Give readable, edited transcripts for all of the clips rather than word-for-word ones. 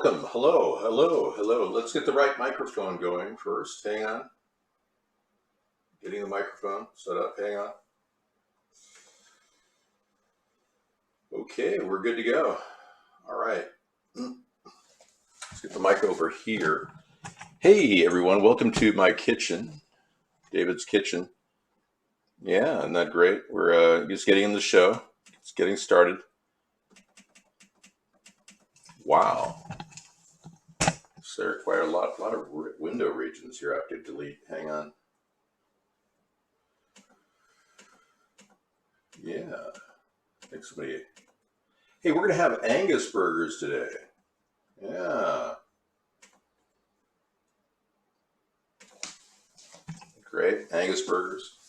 welcome. Hello, hello, hello. Let's get the right microphone going first. Hang on. Getting the microphone set up. Hang on. Okay, we're good to go. All right. Let's get the mic over here. Hey, everyone. Welcome to my kitchen, David's kitchen. Yeah, isn't that great? We're just getting in the show. It's getting started. Wow. So there are quite a lot of window regions here I have to delete. Hang on. Yeah. I think somebody. Hey, we're going to have Angus burgers today. Yeah. Great. Angus burgers.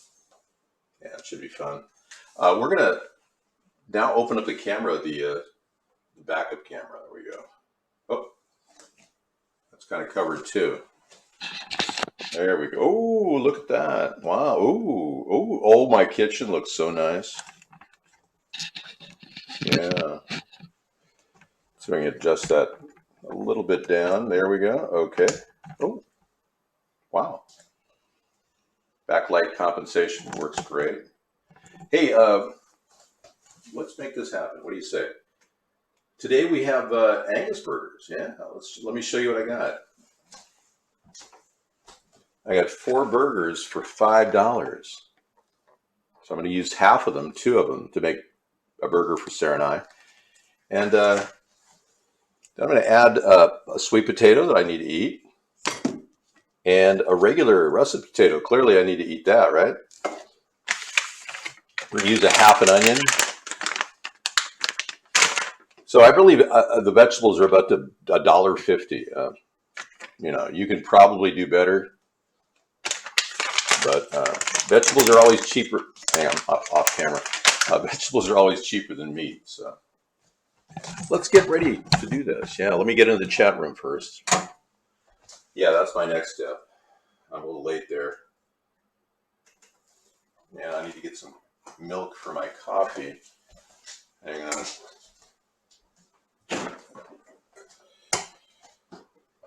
Yeah, it should be fun. We're going to now open up the camera, the backup camera. There we go. Oh, that's kind of covered too. There we go. Oh, look at that. Wow. Oh, my kitchen looks so nice. Yeah. So we can adjust that a little bit down. There we go. Okay. Oh, wow. Backlight compensation works great. Hey, let's make this happen. What do you say? Today we have Angus burgers. Yeah, let me show you what I got. I got 4 burgers for $5. So I'm going to use half of them, 2 of them, to make a burger for Sarah and I. And I'm going to add a sweet potato that I need to eat and a regular russet potato. Clearly I need to eat that, right? We're going to use a half an onion. So I believe the vegetables are about $1.50. You know, you can probably do better, but vegetables are always cheaper. Hang on, off camera. Vegetables are always cheaper than meat. So let's get ready to do this. Yeah, let me get into the chat room first. Yeah, that's my next step. I'm a little late there. Yeah, I need to get some milk for my coffee. Hang on.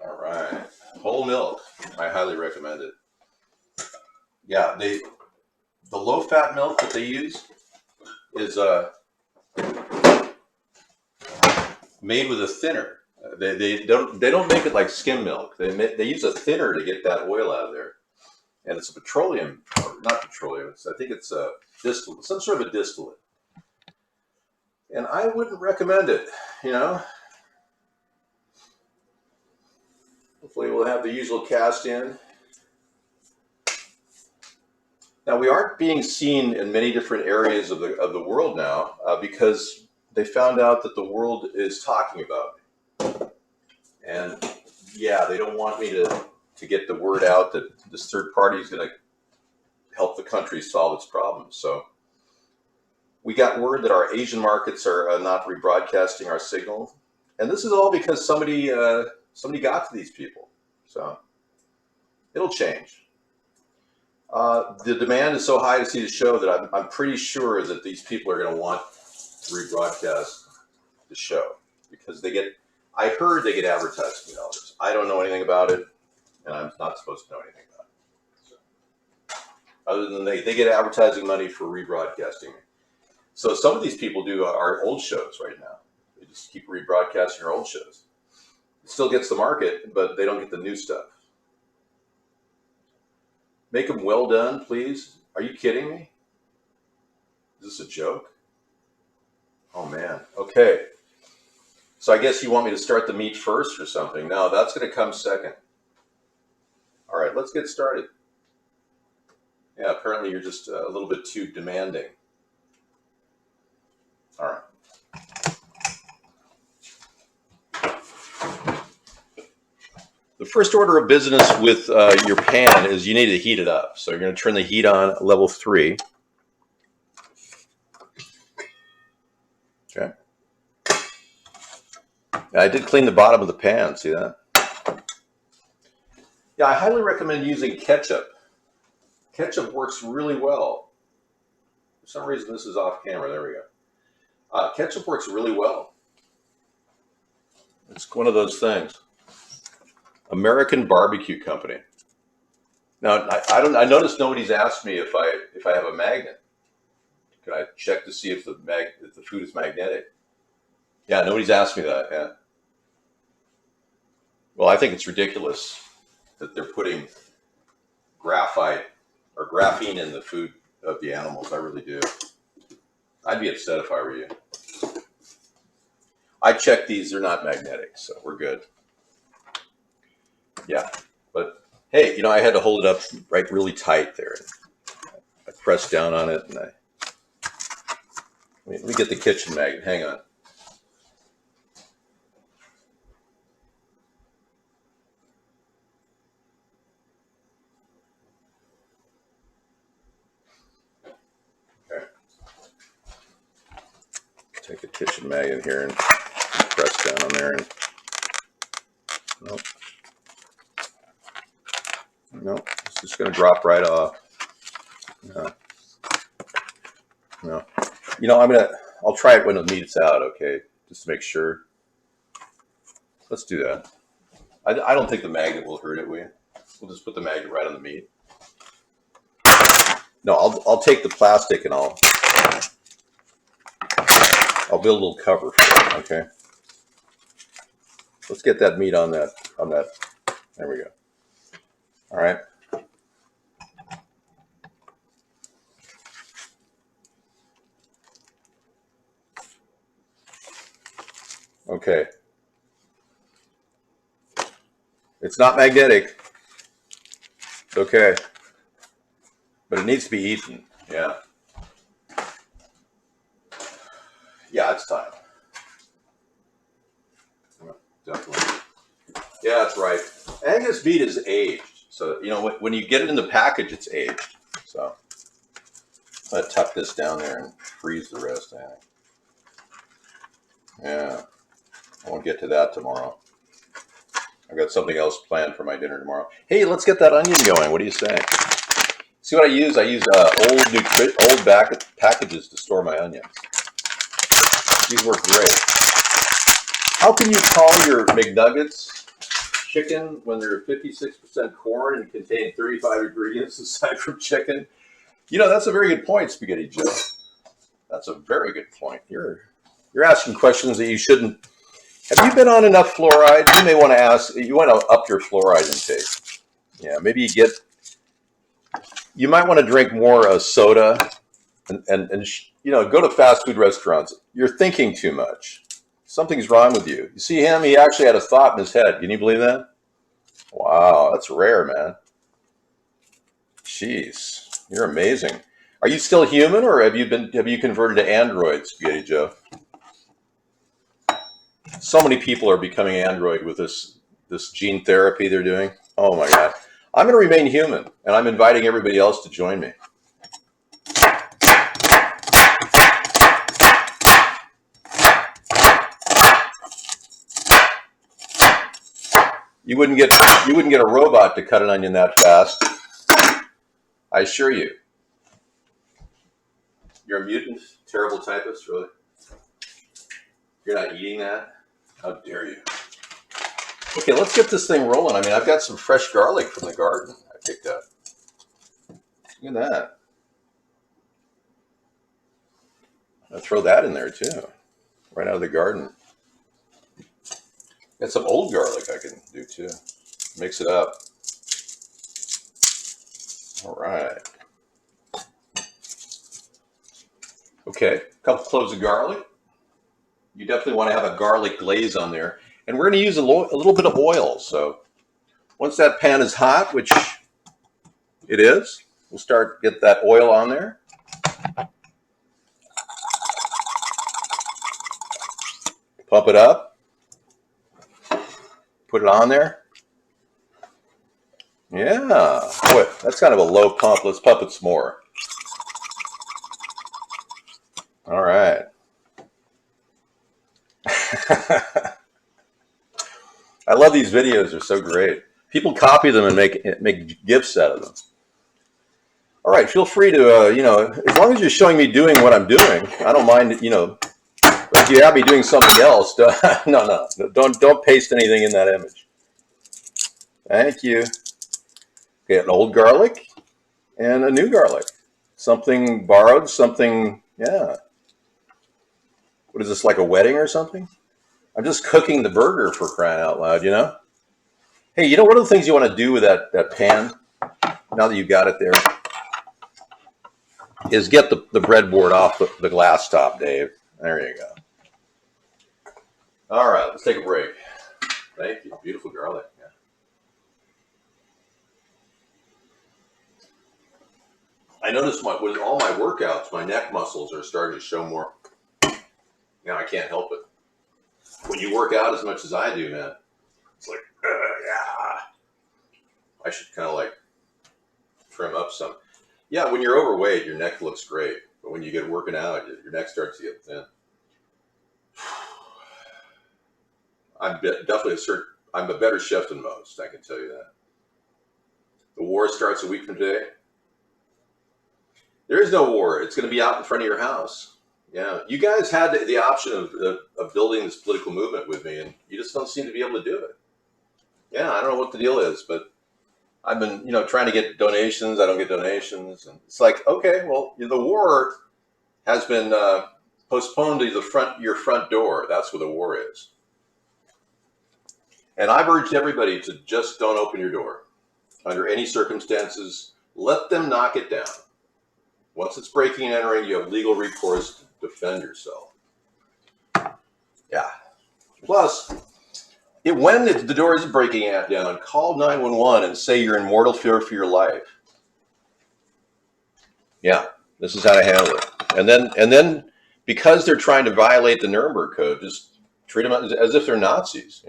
All right, whole milk. I highly recommend it. Yeah, the low-fat milk that they use is made with a thinner. They don't make it like skim milk. They use a thinner to get that oil out of there, and it's a petroleum, or not petroleum. I think it's a distillate, some sort of a distillate. And I wouldn't recommend it. You know. Hopefully, we'll have the usual cast in. Now, we aren't being seen in many different areas of the world now because they found out that the world is talking about me. And yeah, they don't want me to get the word out that this third party is going to help the country solve its problems. So we got word that our Asian markets are not rebroadcasting our signal. And this is all because somebody got to these people. So it'll change. The demand is so high to see the show that I'm pretty sure that these people are going to want to rebroadcast the show because I heard they get advertising dollars. I don't know anything about it, and I'm not supposed to know anything about it. So, other than they get advertising money for rebroadcasting. So some of these people do our old shows right now. They just keep rebroadcasting our old shows. It still gets the market, but they don't get the new stuff. Make them well done, please. Are you kidding me? Is this a joke? Oh, man. Okay. So I guess you want me to start the meat first or something. No, that's going to come second. All right, let's get started. Yeah, apparently you're just a little bit too demanding. All right. The first order of business with your pan is you need to heat it up. So you're going to turn the heat on at level 3. Okay. I did clean the bottom of the pan. See that? Yeah, I highly recommend using ketchup. Ketchup works really well. For some reason, this is off camera. There we go. Ketchup works really well. It's one of those things. American Barbecue Company. Now, I noticed nobody's asked me if I have a magnet. Can I check to see if the food is magnetic? Yeah, nobody's asked me that. Yeah. Well, I think it's ridiculous that they're putting graphite or graphene in the food of the animals. I really do. I'd be upset if I were you. I checked these; they're not magnetic, so we're good. Yeah, but hey, I had to hold it up really tight there. I pressed down on it, and let me get the kitchen magnet. Hang on. Okay. Take the kitchen magnet here and press down on there, and nope. Nope, it's just going to drop right off. No. I'll try it when the meat's out, okay? Just to make sure. Let's do that. I don't think the magnet will hurt it, will you? We'll just put the magnet right on the meat. No, I'll take the plastic and I'll build a little cover for it, okay? Let's get that meat on that. There we go. All right. Okay. It's not magnetic. It's okay. But it needs to be eaten. Yeah. Yeah, it's time. Definitely. Yeah, that's right. Angus meat is aged. So, when you get it in the package, it's aged. So, I'm going to tuck this down there and freeze the rest, I think. Yeah. I won't get to that tomorrow. I've got something else planned for my dinner tomorrow. Hey, let's get that onion going. What do you say? See what I use? I use old packages to store my onions. These work great. How can you call your McNuggets chicken when they're 56% corn and contain 35 ingredients aside from chicken? That's a very good point, Spaghetti Joe. That's a very good point. You're asking questions that you shouldn't. Have you been on enough fluoride? You may want to ask. You want to up your fluoride intake. Yeah, maybe you might want to drink more soda, and go to fast food restaurants. You're thinking too much. Something's wrong with you. You see him? He actually had a thought in his head. Can you believe that? Wow, that's rare, man. Jeez, you're amazing. Are you still human, or have you converted to Android, Spaghetti Joe? So many people are becoming Android with this gene therapy they're doing. Oh my God. I'm going to remain human, and I'm inviting everybody else to join me. You wouldn't get a robot to cut an onion that fast. I assure you. You're a mutant, terrible typist, really. You're not eating that? How dare you? Okay, let's get this thing rolling. I mean, I've got some fresh garlic from the garden I picked up. Look at that. I'll throw that in there too, right out of the garden. Got some old garlic I can do too. Mix it up. All right. Okay, a couple cloves of garlic. You definitely want to have a garlic glaze on there. And we're going to use a little bit of oil. So once that pan is hot, which it is, we'll get that oil on there. Pump it up. Put it on there. Yeah. Boy, that's kind of a low pump. Let's pump it some more. All right. I love these videos. They're so great. People copy them and make GIFs out of them. All right. Feel free to, as long as you're showing me doing what I'm doing, I don't mind, but you have me doing something else, no, don't paste anything in that image. Thank you. Okay, an old garlic and a new garlic. Something borrowed, something, yeah. What is this, like a wedding or something? I'm just cooking the burger, for crying out loud, you know? Hey, you know, one of the things you want to do with that pan, now that you got it there, is get the breadboard off the glass top, Dave. There you go. All right, let's take a break. Thank you. Beautiful garlic. Yeah. I noticed with all my workouts, my neck muscles are starting to show more. You know, I can't help it. When you work out as much as I do, man, it's like, yeah. I should kind of like trim up some. Yeah, when you're overweight, your neck looks great. But when you get working out, your neck starts to get thin. I'm a better chef than most, I can tell you that. The war starts a week from today. There is no war. It's going to be out in front of your house. Yeah, you guys had the option of building this political movement with me, and you just don't seem to be able to do it. Yeah, I don't know what the deal is, but I've been, trying to get donations. I don't get donations, and it's like, okay, well, the war has been postponed to your front door. That's where the war is. And I've urged everybody to just don't open your door under any circumstances. Let them knock it down. Once it's breaking and entering, you have legal recourse to defend yourself. Yeah. Plus, when the door is breaking down, call 911 and say you're in mortal fear for your life. Yeah, this is how to handle it. And then, because they're trying to violate the Nuremberg Code, just treat them as if they're Nazis.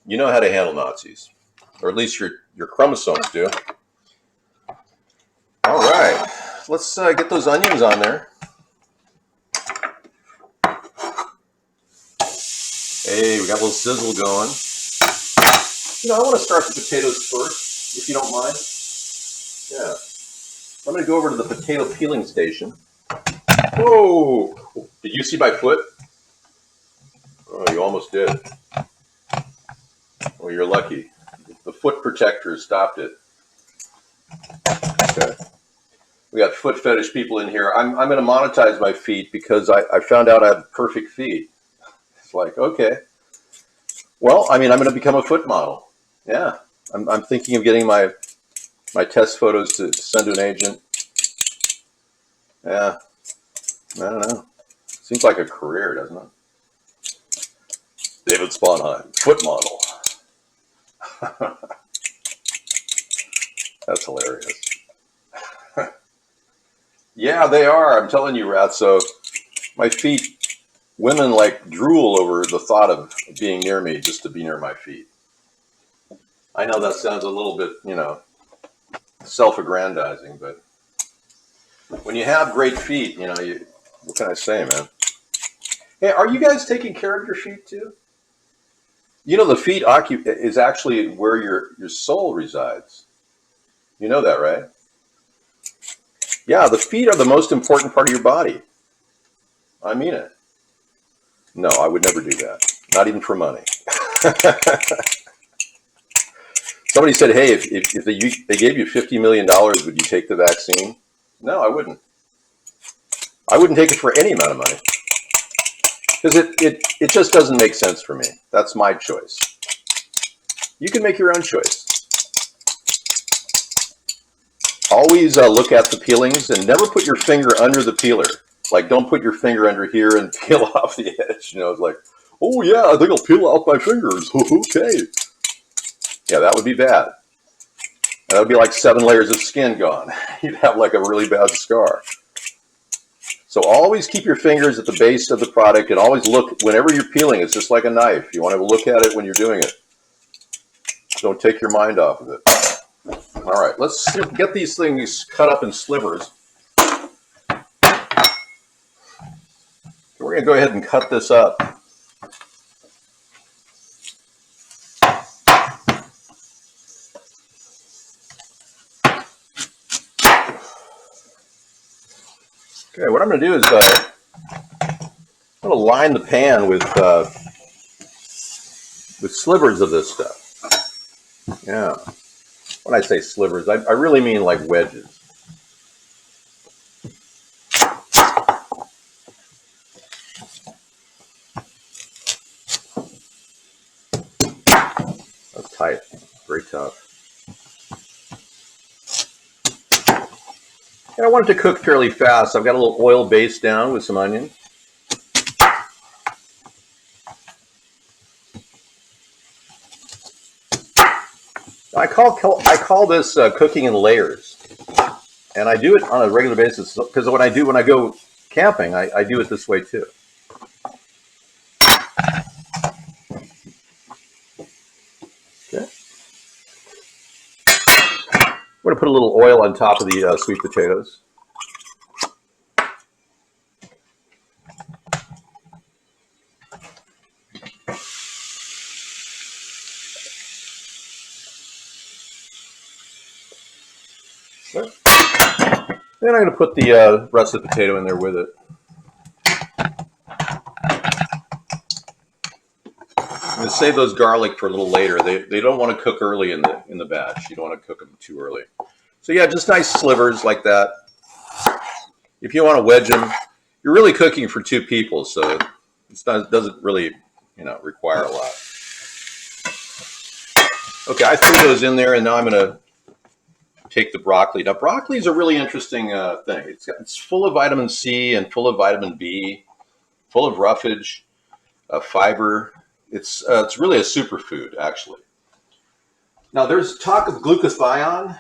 You know how to handle Nazis, or at least your chromosomes do. All right, let's get those onions on there. Hey, we got a little sizzle going. I want to start the potatoes first, if you don't mind. Yeah. I'm going to go over to the potato peeling station. Whoa! Did you see my foot? Oh, you almost did. Well, you're lucky. The foot protector stopped it. Okay. We got foot fetish people in here. I'm going to monetize my feet because I found out I have perfect feet. It's like, okay. Well, I'm going to become a foot model. Yeah. I'm thinking of getting my test photos to send to an agent. Yeah. I don't know. Seems like a career, doesn't it? David Sponheim, foot model. That's hilarious. Yeah, they are. I'm telling you, Ratso. My feet, women drool over the thought of being near me just to be near my feet. I know that sounds a little bit, self-aggrandizing, but when you have great feet, what can I say, man? Hey, are you guys taking care of your feet too? The feet is actually where your soul resides. You know that, right? Yeah, the feet are the most important part of your body. I mean it. No, I would never do that. Not even for money. Somebody said, hey, if they gave you $50 million, would you take the vaccine? No, I wouldn't. I wouldn't take it for any amount of money. Because it just doesn't make sense for me. That's my choice. You can make your own choice. Always look at the peelings and never put your finger under the peeler. Don't put your finger under here and peel off the edge. It's like, oh yeah, I think I'll peel off my fingers. Okay. Yeah, that would be bad. That would be like 7 layers of skin gone. You'd have a really bad scar. So always keep your fingers at the base of the product and always look, whenever you're peeling, it's just like a knife. You want to look at it when you're doing it. Don't take your mind off of it. All right, let's get these things cut up in slivers. We're going to go ahead and cut this up. Okay, what I'm going to do is I'm I'm going to line the pan with slivers of this stuff. Yeah. When I say slivers, I really mean like wedges. That's tight. Very tough. And I want it to cook fairly fast. I've got a little oil base down with some onion. I call this cooking in layers, and I do it on a regular basis because when I go camping, I do it this way too. Okay. I'm going to put a little oil on top of the sweet potatoes. Okay. Then I'm going to put the rest of the potato in there with it. I'm going to save those garlic for a little later. They don't want to cook early in the batch. You don't want to cook them too early. So yeah, just nice slivers like that. If you want to wedge them, you're really cooking for 2 people, so it doesn't really require a lot. Okay, I threw those in there, and now I'm going to take the broccoli. Now, broccoli is a really interesting thing. It's full of vitamin C and full of vitamin B, full of roughage, fiber. It's really a superfood, actually. Now, there's talk of glutathione.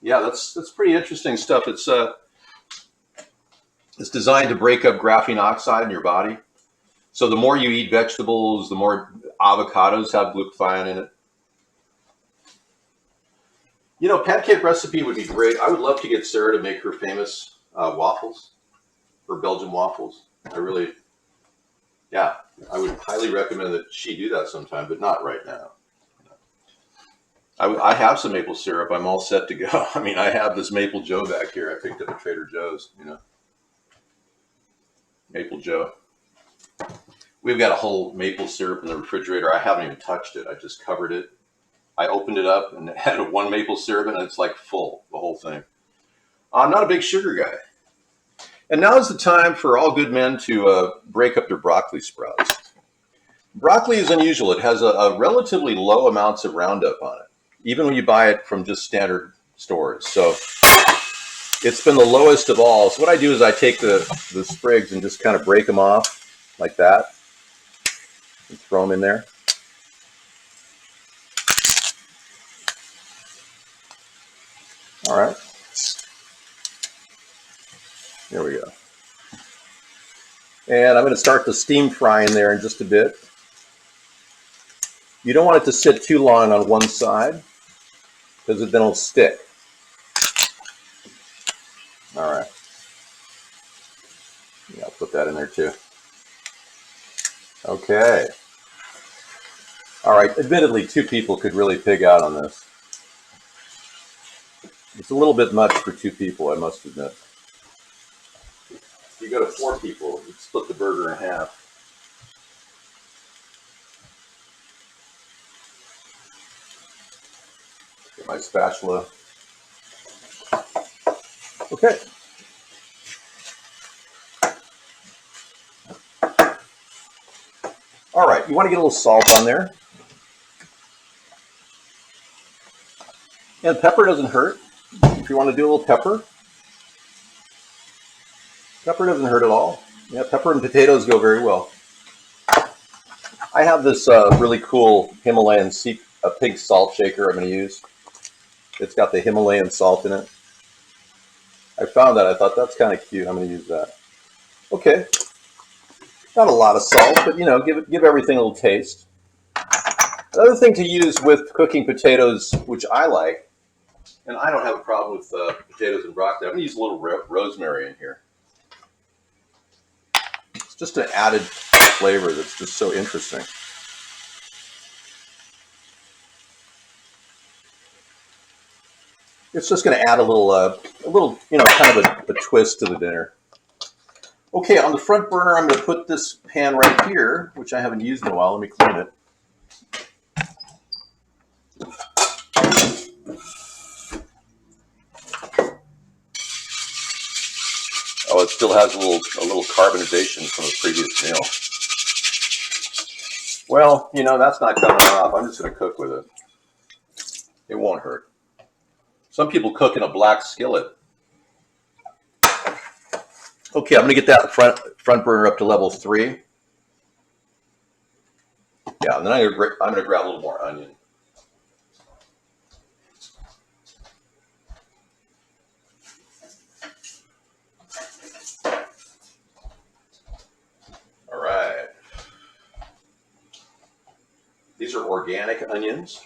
Yeah, that's pretty interesting stuff. It's designed to break up graphene oxide in your body. So the more you eat vegetables, the more avocados have glutathione in it. Pancake recipe would be great. I would love to get Sarah to make her famous waffles, her Belgian waffles. I would highly recommend that she do that sometime, but not right now. I have some maple syrup. I'm all set to go. I mean, I have this Maple Joe back here. I picked up at Trader Joe's, Maple Joe. We've got a whole maple syrup in the refrigerator. I haven't even touched it. I just covered it. I opened it up and it had 1 maple syrup and it's like full, the whole thing. I'm not a big sugar guy. And now is the time for all good men to break up their broccoli sprouts. Broccoli is unusual. It has a relatively low amounts of Roundup on it, even when you buy it from just standard stores. So it's been the lowest of all. So what I do is I take the sprigs and just kind of break them off like that and throw them in there. All right. There we go. And I'm going to start the steam fry in there in just a bit. You don't want it to sit too long on one side because then it'll stick. All right. Yeah, I'll put that in there too. Okay. All right. Admittedly, 2 people could really pig out on this. It's a little bit much for 2 people, I must admit. If you go to 4 people, you split the burger in half. Get my spatula. Okay. All right, you want to get a little salt on there. And pepper doesn't hurt. If you want to do a little pepper, pepper doesn't hurt at all. Yeah, pepper and potatoes go very well. I have this really cool Himalayan pig salt shaker I'm going to use. It's got the Himalayan salt in it. I found that. I thought that's kind of cute. I'm going to use that. Okay. Not a lot of salt, but give everything a little taste. Another thing to use with cooking potatoes, which I like, and I don't have a problem with potatoes and broccoli. I'm going to use a little rosemary in here. It's just an added flavor that's just so interesting. It's just going to add a little, kind of a twist to the dinner. Okay, on the front burner, I'm going to put this pan right here, which I haven't used in a while. Let me clean it. Oh, it still has a little carbonization from the previous meal. Well, you know, that's not coming off. I'm just going to cook with it. It won't hurt. Some people cook in a black skillet. Okay, I'm going to get that front burner up to level 3. Yeah, and then I'm going to grab a little more onion. All right. These are organic onions.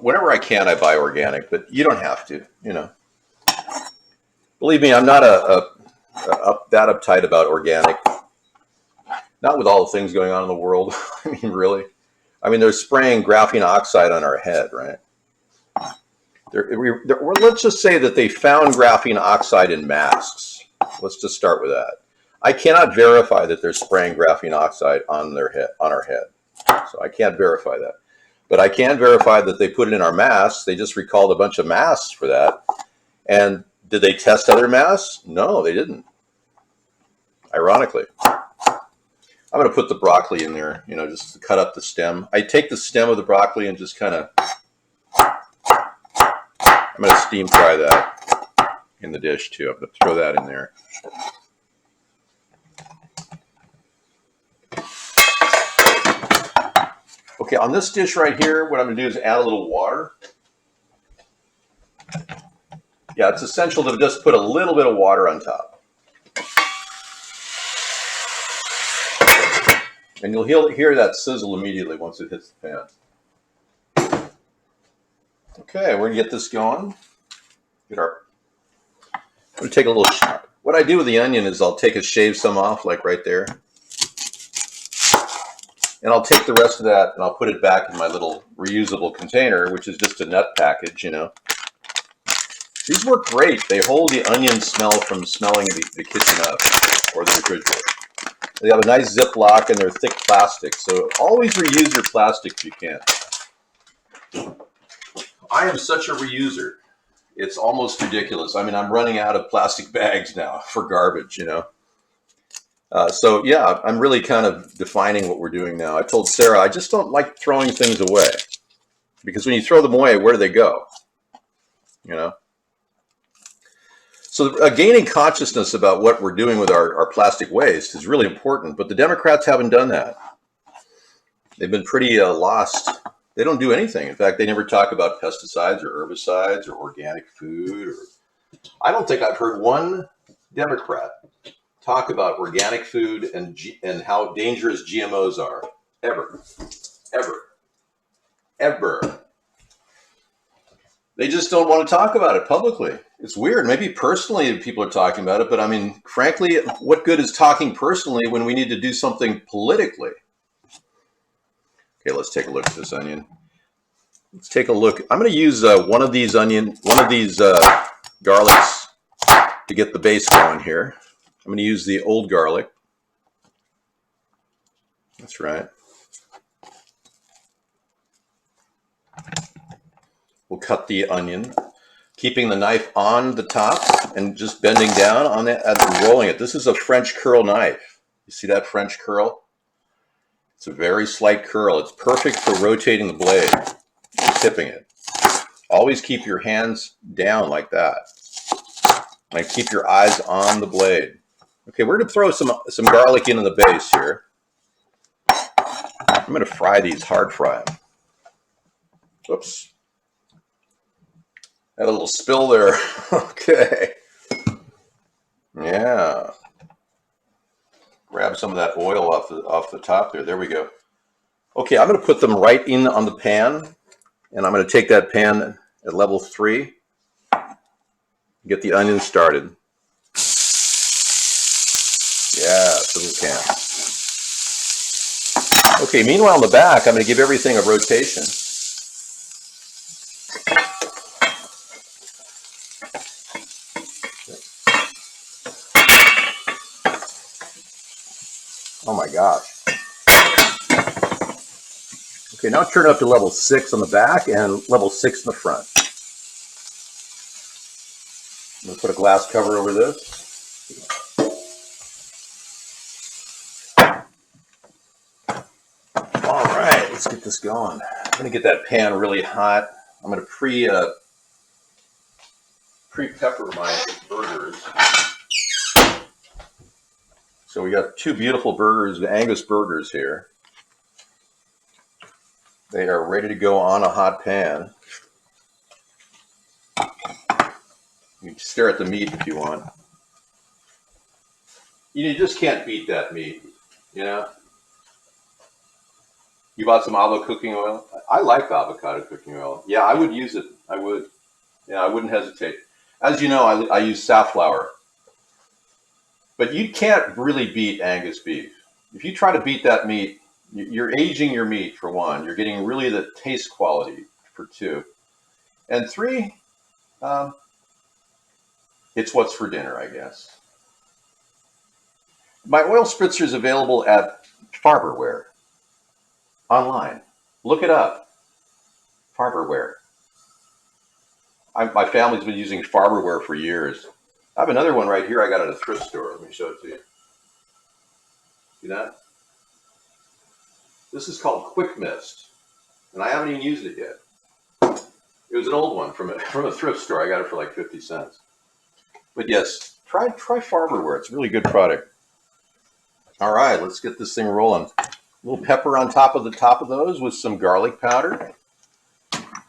Whenever I can, I buy organic, but you don't have to, you know. Believe me, I'm not that uptight about organic. Not with all the things going on in the world. I mean, really. I mean, they're spraying graphene oxide on our head, right? Let's just say that they found graphene oxide in masks. Let's just start with that. I cannot verify that they're spraying graphene oxide on our head. So I can't verify that. But I can verify that they put it in our masks. They just recalled a bunch of masks for that. And did they test other masks? No, they didn't. Ironically. I'm going to put the broccoli in there, you know, just to cut up the stem. I take the stem of the broccoli and just kind of, I'm going to steam fry that in the dish too. I'm going to throw that in there. Okay, on this dish right here, what I'm going to do is add a little water. Yeah, it's essential to just put a little bit of water on top. And you'll hear that sizzle immediately once it hits the pan. Okay, we're going to get this going. I'm going to take a little shot. What I do with the onion is I'll shave some off, like right there. And I'll take the rest of that and I'll put it back in my little reusable container, which is just a nut package, you know. These work great. They hold the onion smell from smelling the kitchen up or the refrigerator. They have a nice Ziploc and they're thick plastic, so always reuse your plastic if you can. I am such a reuser. It's almost ridiculous. I mean, I'm running out of plastic bags now for garbage, you know. So yeah, I'm really kind of defining what we're doing now. I told Sarah, I just don't like throwing things away. Because when you throw them away, where do they go? You know? So gaining consciousness about what we're doing with our plastic waste is really important, but the Democrats haven't done that. They've been pretty lost. They don't do anything. In fact, they never talk about pesticides or herbicides or organic food. I don't think I've heard one Democrat talk about organic food and how dangerous GMOs are. Ever. They just don't want to talk about it publicly. It's weird. Maybe personally people are talking about it, but I mean, frankly, what good is talking personally when we need to do something politically? Okay, let's take a look at this onion. Let's take a look. I'm going to use one of these garlics to get the base going here. I'm going to use the old garlic. That's right. We'll cut the onion, keeping the knife on the top and just bending down on it and rolling it. This is a French curl knife. You see that French curl? It's a very slight curl. It's perfect for rotating the blade and tipping it. Always keep your hands down like that. And keep your eyes on the blade. Okay, we're going to throw some garlic into the base here. I'm going to fry these, hard fry them. Whoops. Had a little spill there. Okay. Yeah. Grab some of that oil off the top there. There we go. Okay, I'm going to put them right in on the pan, and I'm going to take that pan at level 3. Get the onion started. Yeah, sizzle can. Okay, meanwhile in the back, I'm going to give everything a rotation. Oh my gosh. Okay, now turn it up to level 6 on the back and level 6 in the front. I'm going to put a glass cover over this. All right, let's get this going. I'm going to get that pan really hot. I'm going to pre-pepper my burgers. So we got 2 beautiful burgers, Angus burgers here. They are ready to go on a hot pan. You can stare at the meat if you want. You just can't beat that meat, you know? You bought some avocado cooking oil? I like avocado cooking oil. Yeah, I would use it. I would. Yeah, I wouldn't hesitate. As you know, I use safflower. But you can't really beat Angus beef. If you try to beat that meat, you're aging your meat, for one. You're getting really the taste quality, for 2. And 3, it's what's for dinner, I guess. My oil spritzer is available at Farberware online. Look it up. Farberware. My family's been using Farberware for years. I have another one right here I got at a thrift store. Let me show it to you. See that? This is called Quick Mist, and I haven't even used it yet. It was an old one from a thrift store. I got it for like 50 cents. But yes, try Farberware. It's a really good product. All right, let's get this thing rolling. A little pepper on top of those with some garlic powder,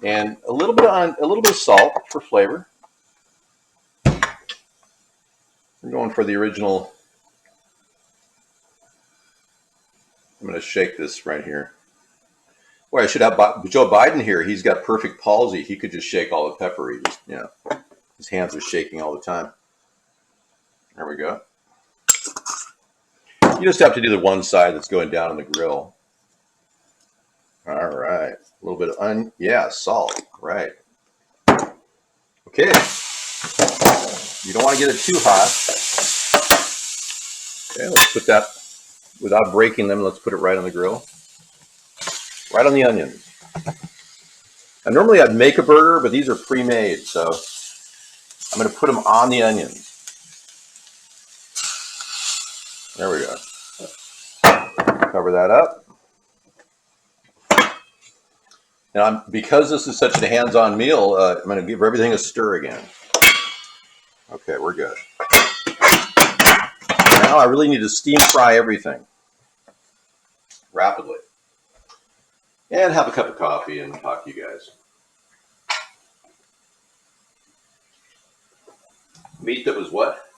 and a little bit of salt for flavor. We're going for the original. I'm going to shake this right here. Boy, I should have Joe Biden here. He's got perfect palsy. He could just shake all the pepper. His hands are shaking all the time. There we go. You just have to do the one side that's going down on the grill. All right. A little bit of salt. Right. Okay. You don't want to get it too hot. Okay, let's put that, without breaking them, let's put it right on the grill. Right on the onions. And normally I'd make a burger, but these are pre-made, so I'm going to put them on the onions. There we go. Cover that up. And because this is such a hands-on meal, I'm going to give everything a stir again. Okay, we're good. Now I really need to steam fry everything rapidly. And have a cup of coffee and talk to you guys. Meat that was what?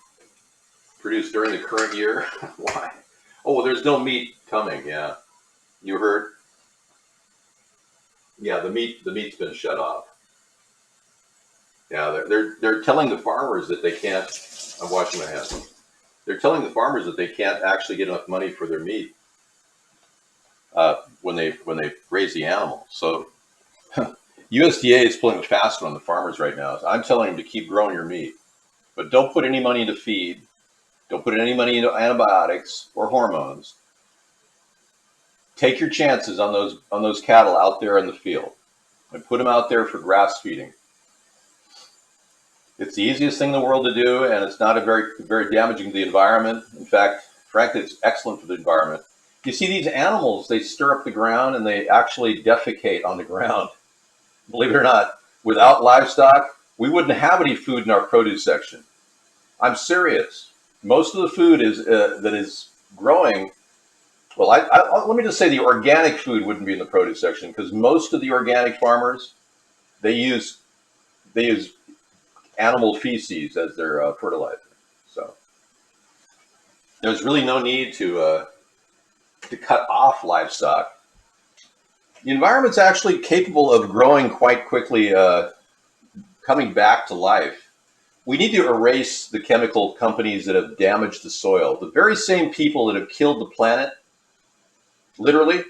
Produced during the current year? Why? Oh, well, there's no meat coming, yeah. You heard? Yeah, the meat's been shut off. Yeah, they're telling the farmers that they can't. I'm washing my hands. They're telling the farmers that they can't actually get enough money for their meat when they raise the animal. So USDA is pulling a fast one on the farmers right now. So I'm telling them to keep growing your meat, but don't put any money into feed. Don't put any money into antibiotics or hormones. Take your chances on those cattle out there in the field, and put them out there for grass feeding. It's the easiest thing in the world to do, and it's not a very damaging to the environment. In fact, frankly, it's excellent for the environment. You see these animals, they stir up the ground and they actually defecate on the ground. Believe it or not, without livestock, we wouldn't have any food in our produce section. I'm serious. Most of the food that is growing, well, let me just say the organic food wouldn't be in the produce section, because most of the organic farmers, they use animal feces as their fertilizer. So there's really no need to cut off livestock. The environment's actually capable of growing quite quickly, coming back to life. We need to erase the chemical companies that have damaged the soil. The very same people that have killed the planet, literally,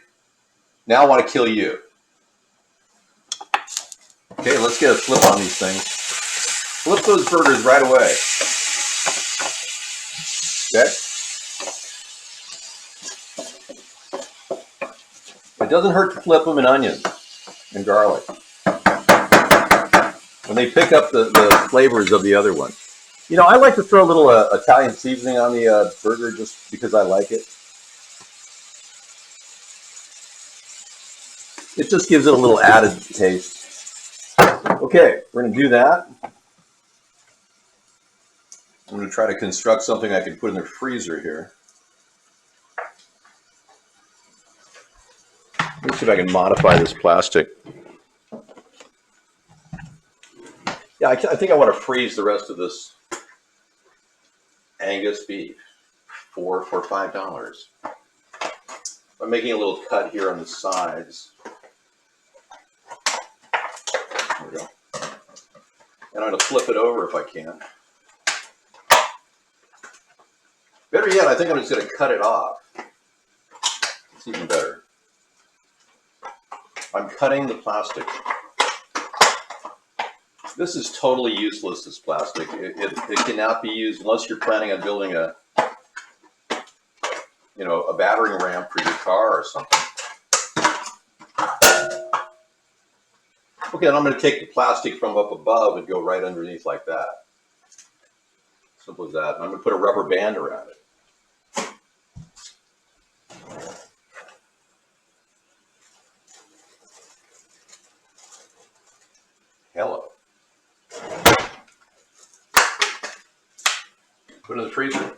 now want to kill you. Okay, let's get a flip on these things. Flip those burgers right away. Okay? doesn't hurt to flip them in onions and garlic when they pick up the flavors of the other one. You know, I like to throw a little Italian seasoning on the burger just because I like it. It just gives it a little added taste. Okay, we're going to do that. I'm going to try to construct something I can put in the freezer here. Let's see if I can modify this plastic. Yeah, I think I want to freeze the rest of this Angus beef for $5. I'm making a little cut here on the sides. There we go. And I'm going to flip it over if I can. Better yet, I think I'm just going to cut it off. It's even better. I'm cutting the plastic. This is totally useless, this plastic. It cannot be used unless you're planning on building a battering ram for your car or something. Okay, then I'm going to take the plastic from up above and go right underneath like that. Simple as that. And I'm going to put a rubber band around it. Hello. Put it in the freezer.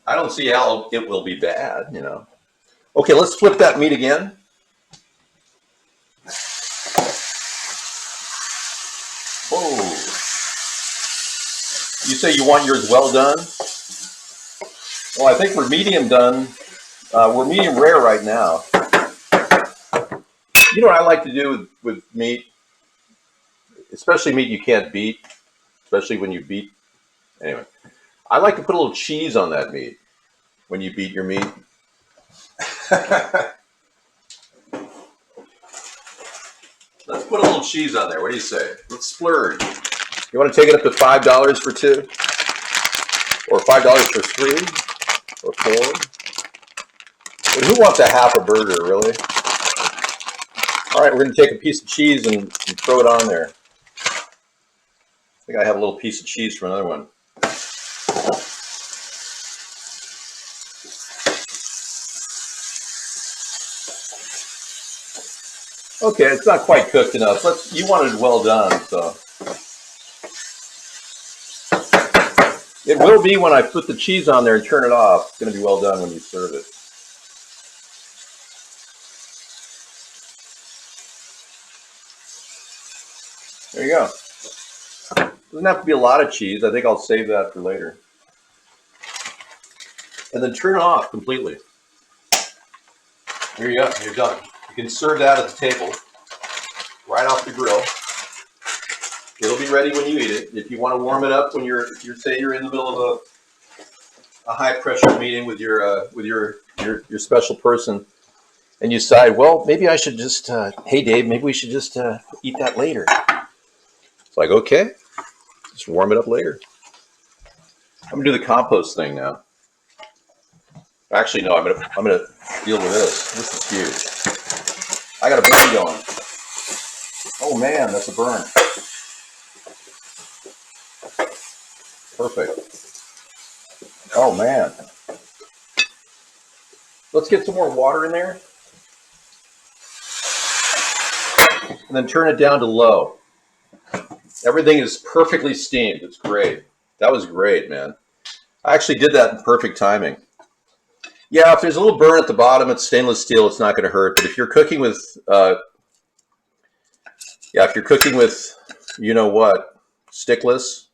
I don't see how it will be bad, you know. Okay, let's flip that meat again. Whoa. You say you want yours well done? Well, I think we're medium done. We're medium rare right now. You know what I like to do with meat? Especially meat you can't beat. Especially when you beat. Anyway. I like to put a little cheese on that meat when you beat your meat. Let's put a little cheese on there. What do you say? Let's splurge. You want to take it up to $5 for 2? Or $5 for 3? Or 4? But who wants a half a burger, really? All right, we're going to take a piece of cheese and throw it on there. I think I have a little piece of cheese for another one. Okay, it's not quite cooked enough. You wanted it well done, so. It will be when I put the cheese on there and turn it off. It's going to be well done when you serve it. There you go. Doesn't have to be a lot of cheese. I think I'll save that for later. And then turn it off completely. There you go. You're done. You can serve that at the table, right off the grill. It'll be ready when you eat it. If you want to warm it up when if you're in the middle of a high pressure meeting with your special person, and you decide, well, maybe I should just, hey Dave, maybe we should just eat that later. It's like, okay, just warm it up later. I'm gonna do the compost thing now. Actually, no, I'm gonna deal with this. This is huge. I got a burn going. Oh man, that's a burn. Perfect. Oh man. Let's get some more water in there. And then turn it down to low. Everything is perfectly steamed. It's great. That was great, man. I actually did that in perfect timing. Yeah, if there's a little burn at the bottom, it's stainless steel, it's not going to hurt. But if you're cooking with, you know what, stickless,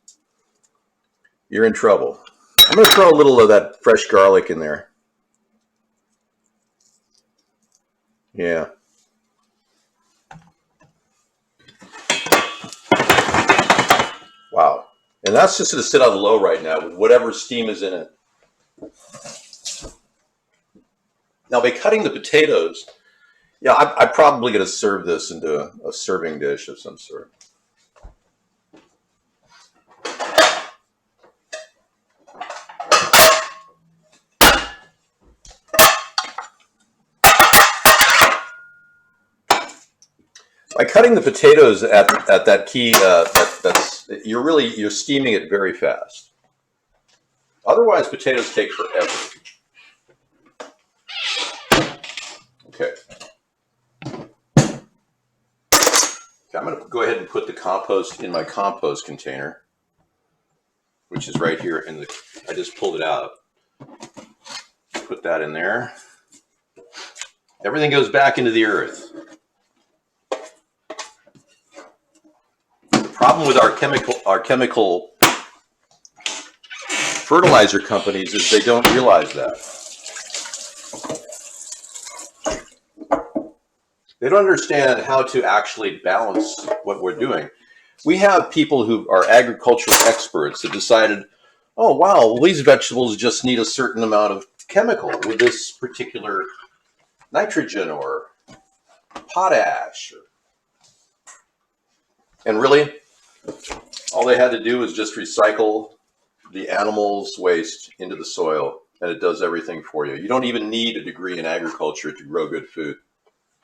you're in trouble. I'm going to throw a little of that fresh garlic in there. Yeah. Wow. And that's just going to sit on low right now with whatever steam is in it. Now, by cutting the potatoes, yeah, I'm probably going to serve this into a serving dish of some sort. By cutting the potatoes at that key, you're steaming it very fast. Otherwise, potatoes take forever. Okay. I'm going to go ahead and put the compost in my compost container, which is right here in the. I just pulled it out. Put that in there. Everything goes back into the earth. The problem with our chemical fertilizer companies is they don't realize that. They don't understand how to actually balance what we're doing. We have people who are agricultural experts that decided, oh, wow, well, these vegetables just need a certain amount of chemical with this particular nitrogen or potash. And really, all they had to do was just recycle the animal's waste into the soil, and it does everything for you. You don't even need a degree in agriculture to grow good food.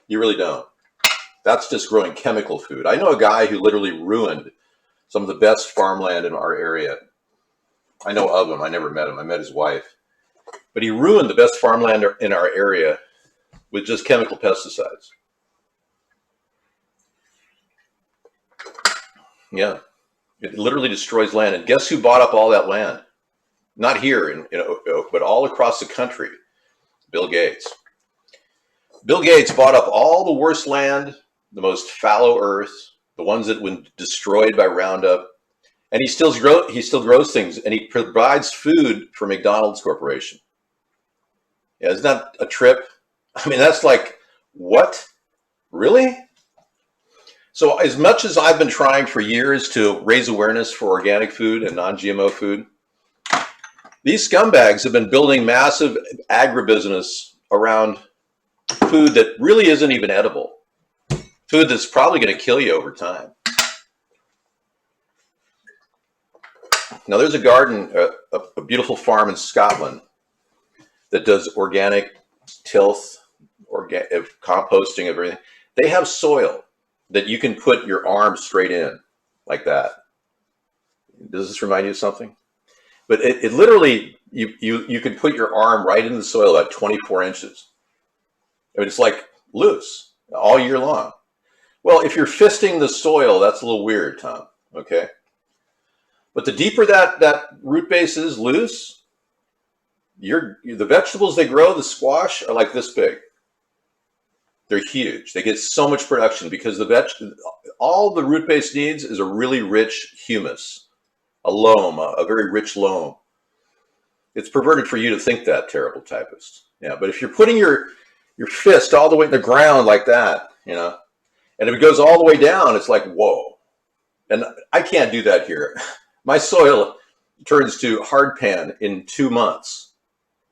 You really don't. That's just growing chemical food. I know a guy who literally ruined some of the best farmland in our area. I know of him. I never met him. I met his wife. But he ruined the best farmland in our area with just chemical pesticides. Yeah. It literally destroys land. And guess who bought up all that land? Not here, but all across the country. Bill Gates. Bill Gates bought up all the worst land, the most fallow earth, the ones that were destroyed by Roundup, and he still grows things, and he provides food for McDonald's Corporation. Yeah, isn't that a trip? I mean, that's like, what? Really? So as much as I've been trying for years to raise awareness for organic food and non-GMO food, these scumbags have been building massive agribusiness around food that really isn't even edible. Food that's probably going to kill you over time. Now there's a garden, a beautiful farm in Scotland that does organic tilth, composting, everything. They have soil that you can put your arm straight in like that. Does this remind you of something? But it literally, you can put your arm right in the soil at 24 inches. I mean, it's like loose all year long. Well, if you're fisting the soil, that's a little weird, Tom, okay? But the deeper that root base is loose, the vegetables they grow, the squash, are like this big. They're huge. They get so much production because all the root base needs is a really rich humus, a loam, a very rich loam. It's perverted for you to think that, terrible typist. Yeah, but if you're putting your fist all the way in the ground like that, and if it goes all the way down, it's like, whoa. And I can't do that here. My soil turns to hardpan in 2 months,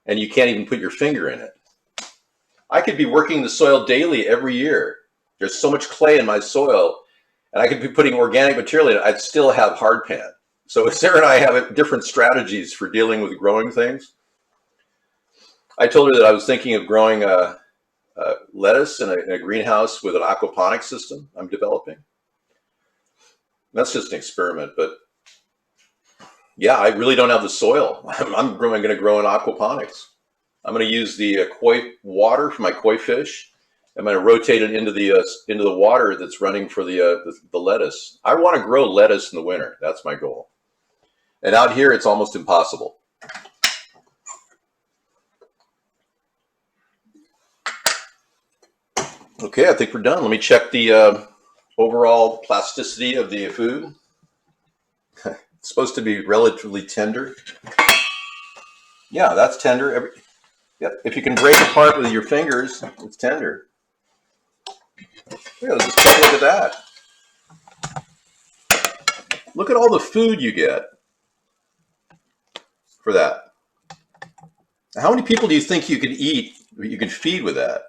and you can't even put your finger in it. I could be working the soil daily every year. There's so much clay in my soil, and I could be putting organic material in it. I'd still have hardpan. So Sarah and I have different strategies for dealing with growing things. I told her that I was thinking of growing lettuce in a greenhouse with an aquaponics system I'm developing. That's just an experiment, but yeah, I really don't have the soil. I'm going to grow in aquaponics. I'm going to use the koi water for my koi fish. I'm going to rotate it into the water that's running for the lettuce. I want to grow lettuce in the winter. That's my goal. And out here, it's almost impossible. Okay, I think we're done. Let me check the overall plasticity of the food. It's supposed to be relatively tender. Yeah, that's tender. Yep. If you can break apart with your fingers, it's tender. Yeah, just take a look at that. Look at all the food you get for that. How many people do you think you could feed with that?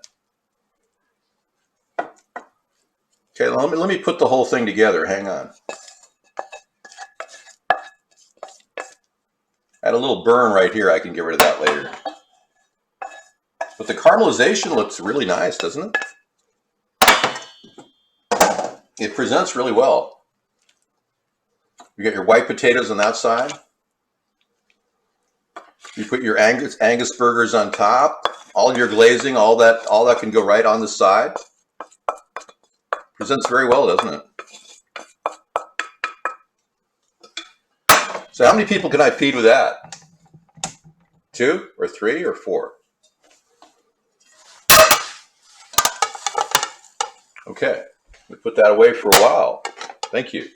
Okay, let me put the whole thing together. Hang on. I had a little burn right here. I can get rid of that later. But the caramelization looks really nice, doesn't it? It presents really well. You got your white potatoes on that side. You put your Angus burgers on top. All your glazing, all that can go right on the side. Presents very well, doesn't it? So how many people can I feed with that? 2 or 3 or 4? Okay, we put that away for a while. Thank you.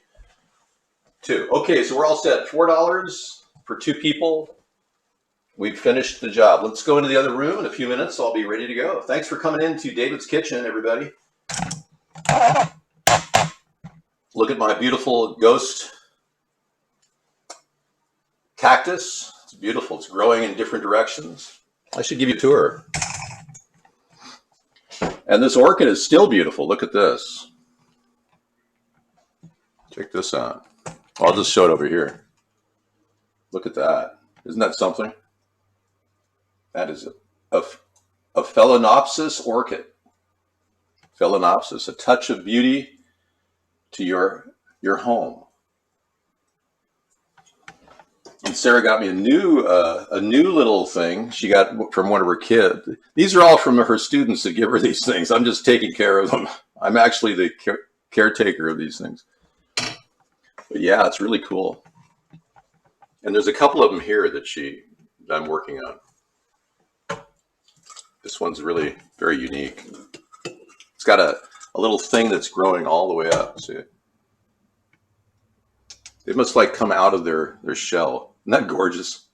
2. Okay, so we're all set. $4 for 2 people. We've finished the job. Let's go into the other room in a few minutes. I'll be ready to go. Thanks for coming into David's Kitchen, everybody. Look at my beautiful ghost cactus. It's beautiful. It's growing in different directions. I should give you a tour. And this orchid is still beautiful. Look at this. Check this out. I'll just show it over here. Look at that. Isn't that something? That is a Phalaenopsis orchid. Phalaenopsis, a touch of beauty to your home. And Sarah got me a new little thing she got from one of her kids. These are all from her students that give her these things. I'm just taking care of them. I'm actually the caretaker of these things. But yeah, it's really cool. And there's a couple of them here that I'm working on. This one's really very unique. It's got a little thing that's growing all the way up. See it? They must like come out of their shell. Isn't that gorgeous?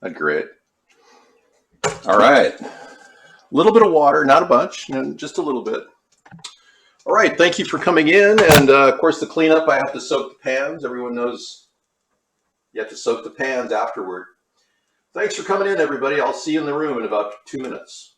Isn't that great? All right. A little bit of water, not a bunch, just a little bit. All right, thank you for coming in. And of course, the cleanup, I have to soak the pans. Everyone knows you have to soak the pans afterward. Thanks for coming in, everybody. I'll see you in the room in about 2 minutes.